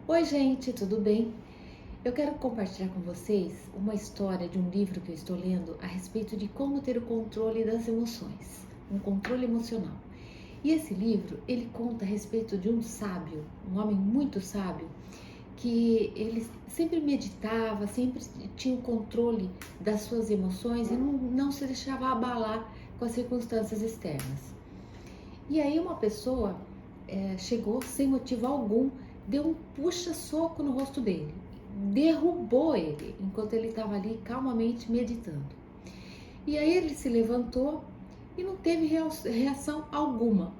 Oi, gente, tudo bem? Eu quero compartilhar com vocês uma história de um livro que eu estou lendo a respeito de como ter o controle das emoções, um controle emocional. E esse livro, ele conta a respeito de um sábio, um homem muito sábio, que ele sempre meditava, sempre tinha o controle das suas emoções e não se deixava abalar com as circunstâncias externas. E aí uma pessoa chegou sem motivo algum, deu um puxa-soco no rosto dele, derrubou ele enquanto ele estava ali calmamente meditando. E aí ele se levantou e não teve reação alguma.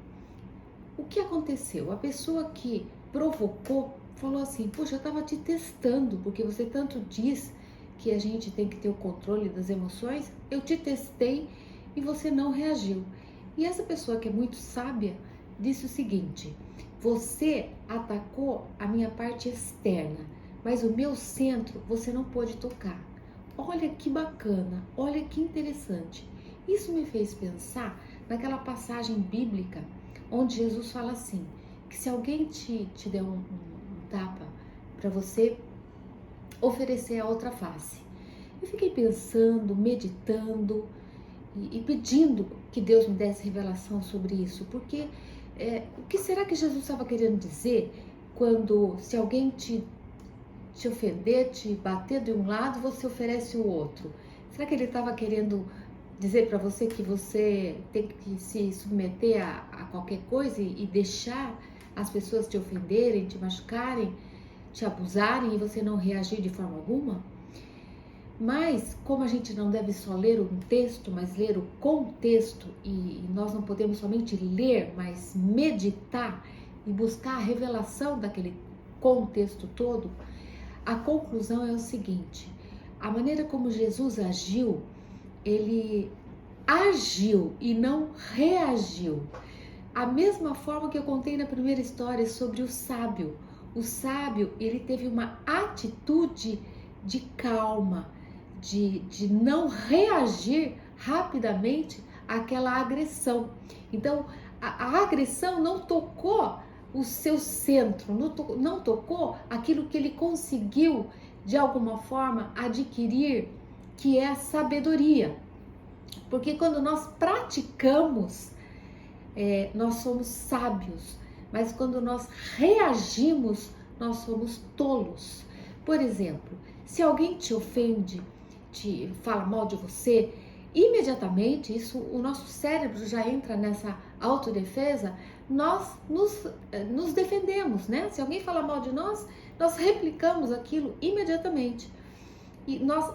O que aconteceu? A pessoa que provocou falou assim: poxa, eu estava te testando, porque você tanto diz que a gente tem que ter o controle das emoções, eu te testei e você não reagiu. E essa pessoa que é muito sábia disse o seguinte: você atacou a minha parte externa, mas o meu centro você não pôde tocar. Olha que bacana, olha que interessante. Isso me fez pensar naquela passagem bíblica onde Jesus fala assim, que se alguém te der um tapa para você oferecer a outra face. Eu fiquei pensando, meditando e pedindo que Deus me desse revelação sobre isso, porque o que será que Jesus estava querendo dizer quando, se alguém te ofender, te bater de um lado, você oferece o outro? Será que ele estava querendo dizer para você que você tem que se submeter a qualquer coisa e deixar as pessoas te ofenderem, te machucarem, te abusarem e você não reagir de forma alguma? Mas, como a gente não deve só ler um texto, mas ler o contexto, e nós não podemos somente ler, mas meditar e buscar a revelação daquele contexto todo, a conclusão é o seguinte: a maneira como Jesus agiu, ele agiu e não reagiu. A mesma forma que eu contei na primeira história sobre o sábio. O sábio, ele teve uma atitude de calma, de não reagir rapidamente àquela agressão. Então, a agressão não tocou o seu centro, não tocou aquilo que ele conseguiu, de alguma forma, adquirir, que é a sabedoria. Porque quando nós praticamos, nós somos sábios, mas quando nós reagimos, nós somos tolos. Por exemplo, se alguém te ofende, te fala mal de você, imediatamente o nosso cérebro já entra nessa autodefesa, nós nos defendemos, né? Se alguém fala mal de nós, nós replicamos aquilo imediatamente. E nós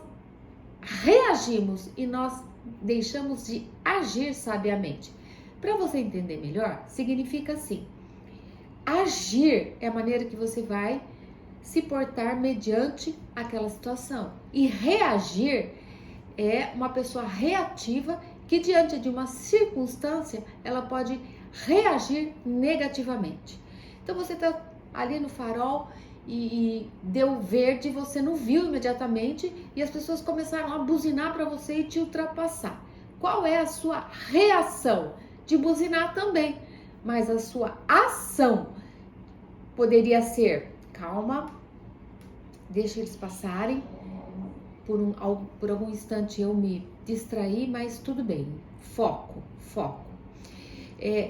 reagimos e nós deixamos de agir sabiamente. Para você entender melhor, significa assim: agir é a maneira que você vai se portar mediante aquela situação. E reagir é uma pessoa reativa que, diante de uma circunstância, ela pode reagir negativamente. Então você está ali no farol e deu verde, você não viu imediatamente e as pessoas começaram a buzinar para você e te ultrapassar. Qual é a sua reação? De buzinar também, mas a sua ação poderia ser: calma, deixa eles passarem, por algum instante eu me distraí, mas tudo bem, foco.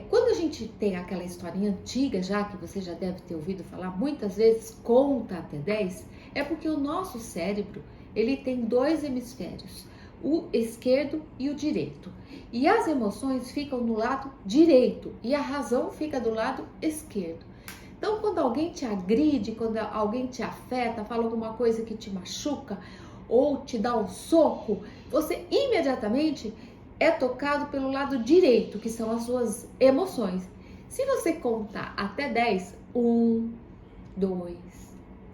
Quando a gente tem aquela historinha antiga, já que você já deve ter ouvido falar, muitas vezes conta até 10, é porque o nosso cérebro, ele tem dois hemisférios, o esquerdo e o direito. E as emoções ficam no lado direito e a razão fica do lado esquerdo. Então, quando alguém te agride, quando alguém te afeta, fala alguma coisa que te machuca ou te dá um soco, você imediatamente é tocado pelo lado direito, que são as suas emoções. Se você contar até 10, 1, 2,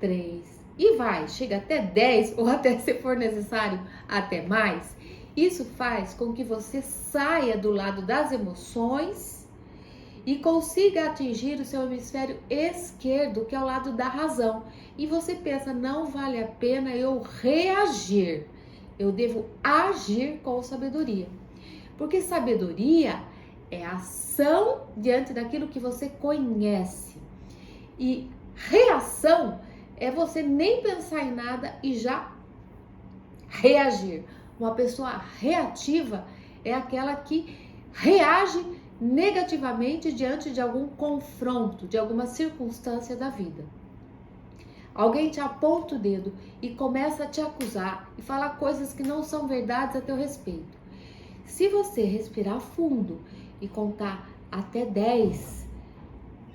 3, e vai, chega até 10 ou até, se for necessário, até mais, isso faz com que você saia do lado das emoções e consiga atingir o seu hemisfério esquerdo, que é o lado da razão. E você pensa: não vale a pena eu reagir, eu devo agir com sabedoria. Porque sabedoria é ação diante daquilo que você conhece. E Reação é você nem pensar em nada e já reagir. Uma pessoa reativa é aquela que reage negativamente diante de algum confronto, de alguma circunstância da vida. Alguém te aponta o dedo e começa a te acusar e falar coisas que não são verdades a teu respeito. Se você respirar fundo e contar até 10,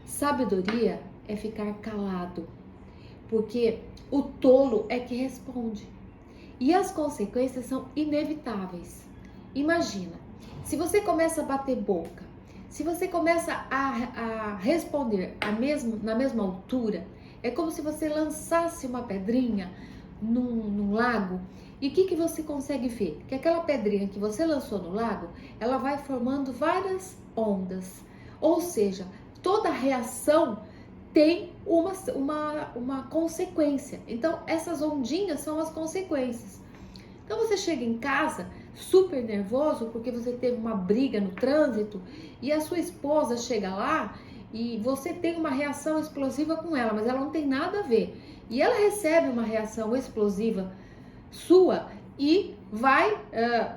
sabedoria é ficar calado, porque o tolo é que responde. E as consequências são inevitáveis. Imagina, se você começa a bater boca, se você começa a responder na mesma altura, é como se você lançasse uma pedrinha num lago. E o que você consegue ver? Que aquela pedrinha que você lançou no lago, ela vai formando várias ondas. Ou seja, toda reação tem uma consequência. Então, essas ondinhas são as consequências. Então, você chega em casa super nervoso porque você teve uma briga no trânsito e a sua esposa chega lá e você tem uma reação explosiva com ela, mas ela não tem nada a ver. E ela recebe uma reação explosiva sua e vai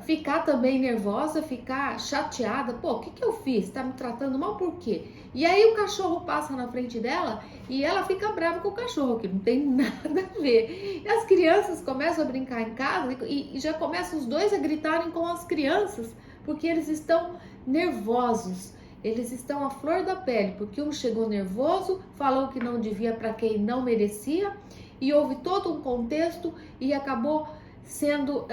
ficar também nervosa, ficar chateada. Pô, o que eu fiz? Tá me tratando mal por quê? E aí o cachorro passa na frente dela e ela fica brava com o cachorro, que não tem nada a ver. E as crianças começam a brincar em casa e já começam os dois a gritarem com as crianças, porque eles estão nervosos. Eles estão à flor da pele, porque um chegou nervoso, falou que não devia para quem não merecia, e houve todo um contexto e acabou sendo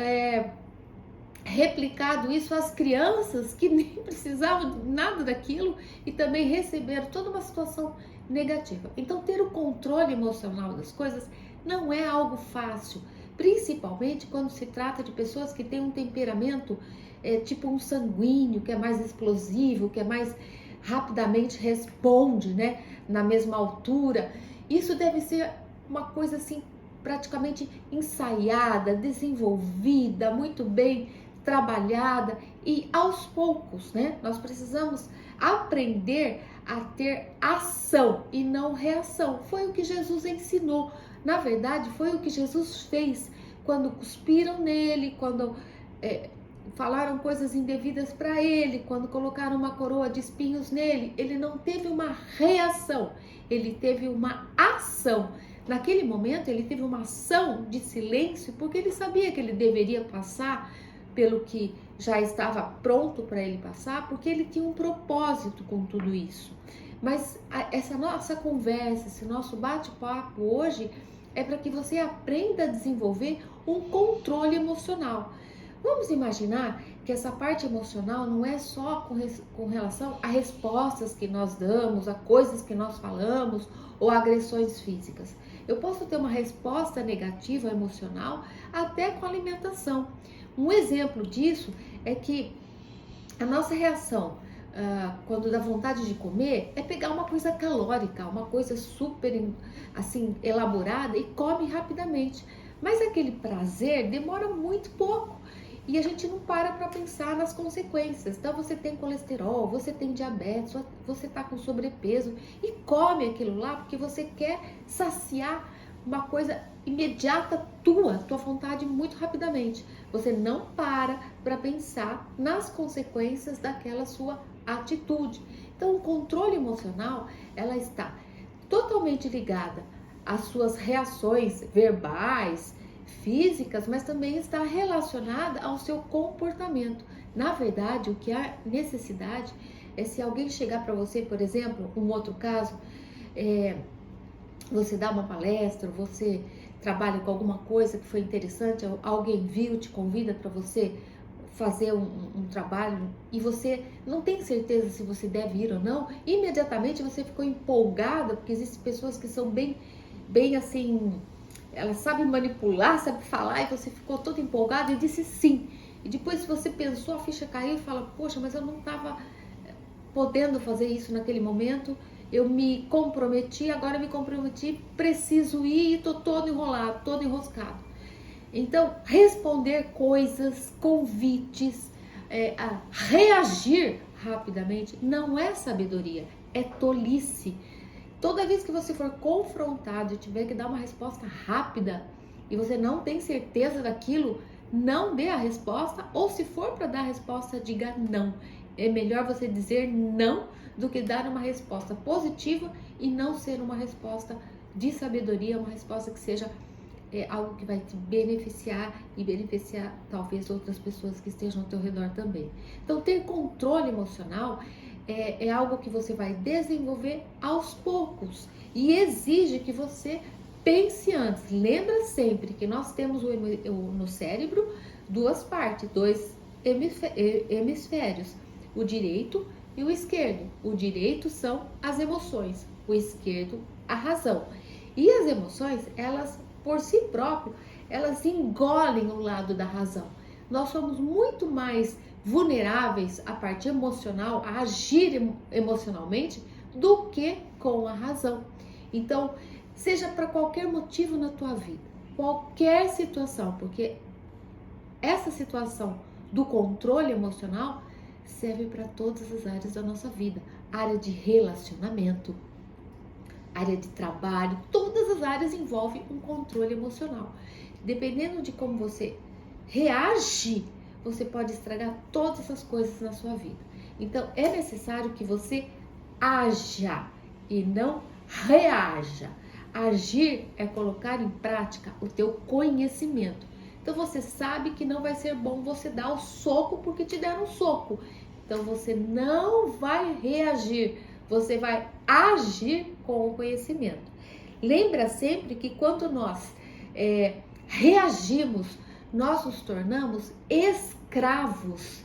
replicado isso às crianças que nem precisavam de nada daquilo e também receberam toda uma situação negativa. Então, ter o controle emocional das coisas não é algo fácil, principalmente quando se trata de pessoas que têm um temperamento tipo um sanguíneo, que é mais explosivo, que é mais rapidamente responde, né, na mesma altura. Isso deve ser uma coisa assim praticamente ensaiada, desenvolvida, muito bem trabalhada e aos poucos, né? Nós precisamos aprender a ter ação e não reação. Foi o que Jesus ensinou. Na verdade, foi o que Jesus fez quando cuspiram nele, quando falaram coisas indevidas para ele, quando colocaram uma coroa de espinhos nele. Ele não teve uma reação, ele teve uma ação. Naquele momento ele teve uma ação de silêncio, porque ele sabia que ele deveria passar pelo que já estava pronto para ele passar, porque ele tinha um propósito com tudo isso. Mas essa nossa conversa, esse nosso bate-papo hoje é para que você aprenda a desenvolver um controle emocional. Vamos imaginar que essa parte emocional não é só com relação a respostas que nós damos, a coisas que nós falamos ou agressões físicas. Eu posso ter uma resposta negativa emocional até com a alimentação. Um exemplo disso é que a nossa reação quando dá vontade de comer é pegar uma coisa calórica, uma coisa super assim elaborada e come rapidamente. Mas aquele prazer demora muito pouco. E a gente não para pensar nas consequências. Então você tem colesterol, você tem diabetes, você está com sobrepeso e come aquilo lá porque você quer saciar uma coisa imediata tua vontade muito rapidamente. Você não para pensar nas consequências daquela sua atitude. Então o controle emocional, ela está totalmente ligada às suas reações verbais, físicas, mas também está relacionada ao seu comportamento. Na verdade, o que há necessidade é se alguém chegar para você, por exemplo, um outro caso, você dá uma palestra, você trabalha com alguma coisa que foi interessante, alguém viu, te convida para você fazer um trabalho e você não tem certeza se você deve ir ou não, imediatamente você ficou empolgada, porque existem pessoas que são bem assim, elas sabem manipular, sabem falar, e você ficou todo empolgado e disse sim. E depois, se você pensou, a ficha caiu e fala, poxa, mas eu não estava podendo fazer isso naquele momento, eu me comprometi, agora me comprometi, preciso ir e estou todo enrolado, todo enroscado. Então, responder coisas, convites, reagir rapidamente, não é sabedoria, é tolice. Toda vez que você for confrontado e tiver que dar uma resposta rápida e você não tem certeza daquilo, não dê a resposta, ou se for para dar a resposta, diga não. É melhor você dizer não do que dar uma resposta positiva e não ser uma resposta de sabedoria, uma resposta que seja algo que vai te beneficiar e beneficiar talvez outras pessoas que estejam ao teu redor também. Então, ter controle emocional é algo que você vai desenvolver aos poucos e exige que você pense antes. Lembra sempre que nós temos no cérebro duas partes, dois hemisférios, o direito e o esquerdo. O direito são as emoções, o esquerdo a razão. E as emoções, elas por si próprias, elas engolem o lado da razão. Nós somos muito mais vulneráveis à parte emocional, a agir emocionalmente, do que com a razão. Então, seja para qualquer motivo na tua vida, qualquer situação, porque essa situação do controle emocional serve para todas as áreas da nossa vida. Área de relacionamento, área de trabalho, todas as áreas envolvem um controle emocional. Dependendo de como você reage, você pode estragar todas essas coisas na sua vida. Então, é necessário que você haja e não reaja. Agir é colocar em prática o teu conhecimento. Então, você sabe que não vai ser bom você dar o soco porque te deram um soco. Então, você não vai reagir, você vai agir com o conhecimento. Lembra sempre que quando nós reagimos, nós nos tornamos escravos,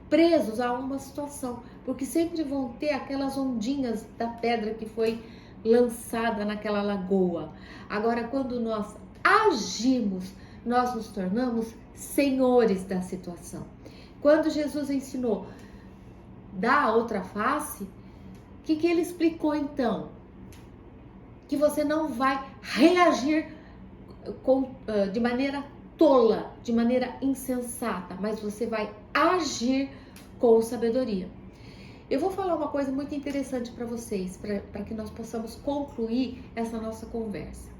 presos a uma situação, porque sempre vão ter aquelas ondinhas da pedra que foi lançada naquela lagoa. Agora, quando nós agimos, nós nos tornamos senhores da situação. Quando Jesus ensinou dá a outra face, o que ele explicou então? Que você não vai reagir de maneira tola, de maneira insensata, mas você vai agir com sabedoria. Eu vou falar uma coisa muito interessante para vocês, para que nós possamos concluir essa nossa conversa.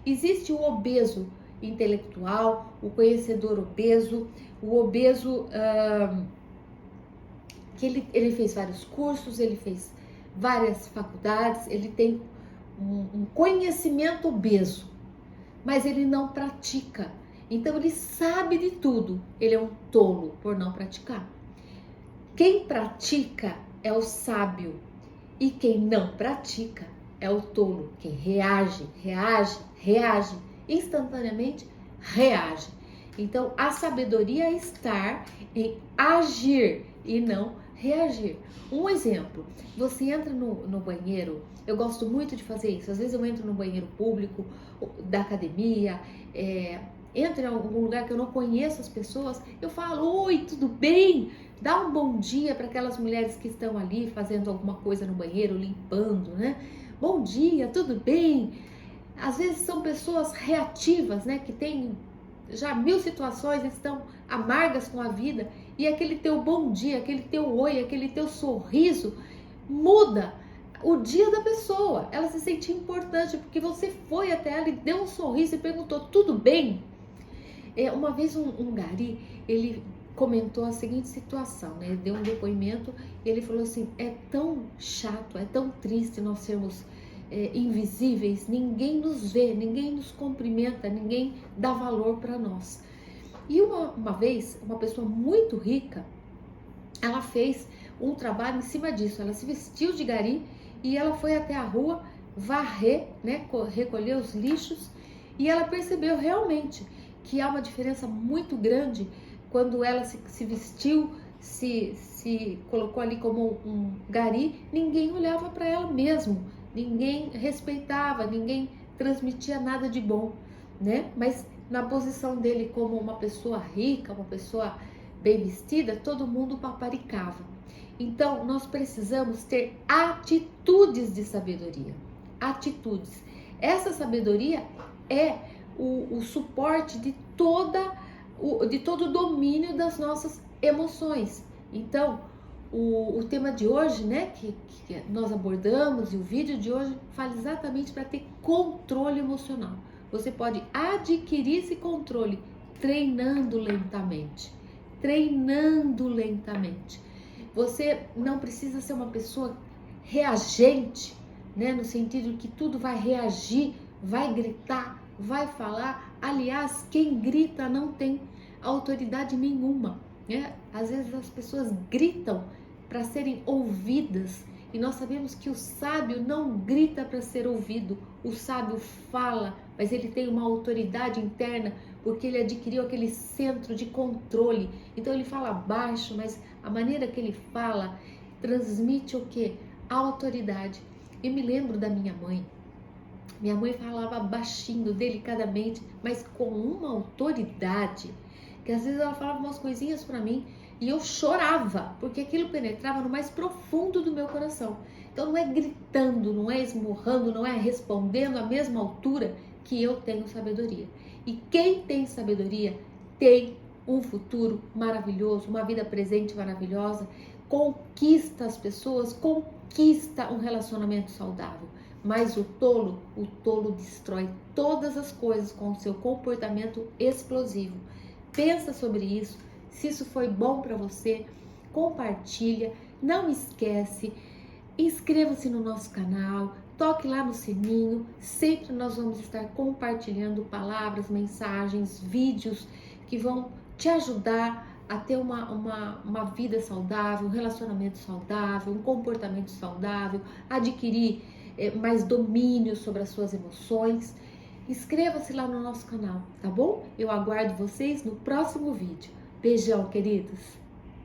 Existe o obeso intelectual, o conhecedor obeso, o obeso que ele fez vários cursos, ele fez várias faculdades, ele tem um conhecimento obeso, mas ele não pratica. Então ele sabe de tudo, ele é um tolo por não praticar. Quem pratica é o sábio e quem não pratica é o tolo. Quem reage, instantaneamente reage. Então a sabedoria é estar em agir e não reagir. Um exemplo, você entra no banheiro, eu gosto muito de fazer isso, às vezes eu entro no banheiro público, da academia, entro em algum lugar que eu não conheço as pessoas, eu falo, oi, tudo bem? Dá um bom dia para aquelas mulheres que estão ali fazendo alguma coisa no banheiro, limpando, né? Bom dia, tudo bem? Às vezes são pessoas reativas, né? Que têm já 1000 situações, estão amargas com a vida, e aquele teu bom dia, aquele teu oi, aquele teu sorriso muda o dia da pessoa. Ela se sente importante porque você foi até ela e deu um sorriso e perguntou, tudo bem? Uma vez um gari, ele comentou a seguinte situação, né? Ele deu um depoimento e ele falou assim, é tão chato, é tão triste nós sermos invisíveis, ninguém nos vê, ninguém nos cumprimenta, ninguém dá valor para nós. E uma vez, uma pessoa muito rica, ela fez um trabalho em cima disso, ela se vestiu de gari e ela foi até a rua varrer, né, recolher os lixos, e ela percebeu realmente que há uma diferença muito grande quando ela se vestiu, se colocou ali como um gari, ninguém olhava para ela mesmo, ninguém respeitava, ninguém transmitia nada de bom, né? Mas na posição dele como uma pessoa rica, uma pessoa bem vestida, todo mundo paparicava. Então, nós precisamos ter atitudes de sabedoria. Atitudes. Essa sabedoria é o suporte de todo o domínio das nossas emoções. Então, O tema de hoje, né, que nós abordamos, e o vídeo de hoje fala exatamente para ter controle emocional. Você pode adquirir esse controle treinando lentamente. Treinando lentamente. Você não precisa ser uma pessoa reagente, né, no sentido que tudo vai reagir, vai gritar, vai falar. Aliás, quem grita não tem autoridade nenhuma, né? Às vezes as pessoas gritam para serem ouvidas, e nós sabemos que o sábio não grita para ser ouvido. O sábio fala, mas ele tem uma autoridade interna, porque ele adquiriu aquele centro de controle. Então ele fala baixo, mas a maneira que ele fala transmite o quê? A autoridade. Eu me lembro da minha mãe. Minha mãe falava baixinho, delicadamente, mas com uma autoridade, que às vezes ela falava umas coisinhas para mim e eu chorava, porque aquilo penetrava no mais profundo do meu coração. Então não é gritando, não é esmurrando, não é respondendo à mesma altura que eu tenho sabedoria. E quem tem sabedoria tem um futuro maravilhoso, uma vida presente maravilhosa, conquista as pessoas, conquista um relacionamento saudável. Mas o tolo destrói todas as coisas com o seu comportamento explosivo. Pensa sobre isso. Se isso foi bom para você, compartilha. Não esquece, inscreva-se no nosso canal, toque lá no sininho. Sempre nós vamos estar compartilhando palavras, mensagens, vídeos que vão te ajudar a ter uma vida saudável, um relacionamento saudável, um comportamento saudável, adquirir mais domínio sobre as suas emoções. Inscreva-se lá no nosso canal, tá bom? Eu aguardo vocês no próximo vídeo. Beijão, queridos!